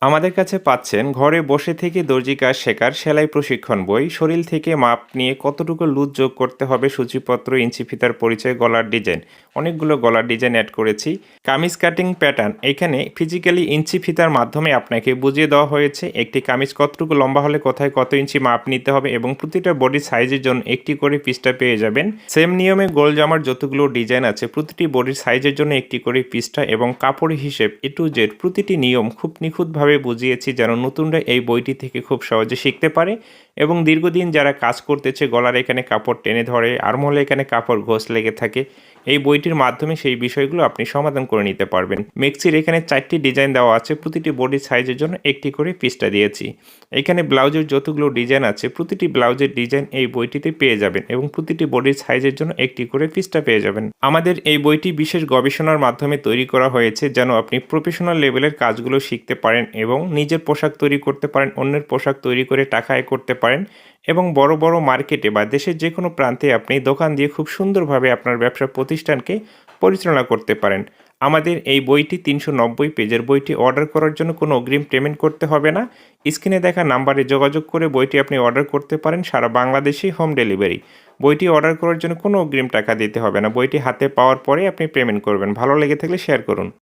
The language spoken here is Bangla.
আমাদের কাছে পাচ্ছেন ঘরে বসে থেকে দর্জি কাজ শেখার সেলাই প্রশিক্ষণ বই, শরীর থেকে মাপ নিয়ে কতটুকু লুজ যোগ করতে হবে, সূচিপত্র, ইঞ্চি ফিতার পরিচয়, গলার ডিজাইন। অনেকগুলো গলার ডিজাইন অ্যাড করেছি। কামিজ কাটিং প্যাটার্ন, এখানে ফিজিক্যালি ইঞ্চি ফিতার মাধ্যমে আপনাকে বুঝিয়ে দেওয়া হয়েছে একটি কামিজ কতটুকু লম্বা হলে কোথায় কত ইঞ্চি মাপ নিতে হবে এবং প্রতিটা বডির সাইজের জন্য একটি করে পৃষ্ঠা পেয়ে যাবেন। সেম নিয়মে গোল জামার যতগুলো ডিজাইন আছে প্রতিটি বডির সাইজের জন্য একটি করে পৃষ্ঠা এবং কাপড় হিসেব এ টু জেড প্রতিটি নিয়ম খুব নিখুঁতভাবে বুঝিয়েছি যেন নতুনরা এই বইটি থেকে খুব সহজে শিখতে পারে এবং দীর্ঘদিন যারা কাজ করতেছে গলার এখানে কাপড় টেনে ধরে, আর্মহোলে এখানে কাপড় ঘোষ লেগে থাকে, এই বইটির মাধ্যমে সেই বিষয়গুলো আপনি সমাধান করে নিতে পারবেন। মেক্সির এখানে 4টি ডিজাইন দেওয়া আছে, প্রতিটি বডির সাইজের জন্য একটি করে পৃষ্ঠা দিয়েছি। এখানে ব্লাউজের যতগুলো ডিজাইন আছে প্রতিটি ব্লাউজের ডিজাইন এই বইটিতে পেয়ে যাবেন এবং প্রতিটি বডির সাইজের জন্য একটি করে পৃষ্ঠা পেয়ে যাবেন। আমাদের এই বইটি বিশেষ গবেষণার মাধ্যমে তৈরি করা হয়েছে যেন আপনি প্রফেশনাল লেভেলের কাজগুলো শিখতে পারেন এবং নিজের পোশাক তৈরি করতে পারেন, অন্যের পোশাক তৈরি করে টাকা আয় করতে পারেন এবং বড় বড় মার্কেটে বা দেশের যে কোনো প্রান্তে আপনি দোকান দিয়ে খুব সুন্দরভাবে আপনার ব্যবসা প্রতিষ্ঠানকে পরিচালনা করতে পারেন। আমাদের এই বইটি 390 পেজের। বইটি অর্ডার করার জন্য কোনো অগ্রিম পেমেন্ট করতে হবে না। স্ক্রিনে দেখা নাম্বারে যোগাযোগ করে বইটি আপনি অর্ডার করতে পারেন, সারা বাংলাদেশেই হোম ডেলিভারি। বইটি অর্ডার করার জন্য কোনো অগ্রিম টাকা দিতে হবে না। বইটি হাতে পাওয়ার পরে আপনি পেমেন্ট করবেন। ভালো লেগে থাকলে শেয়ার করুন।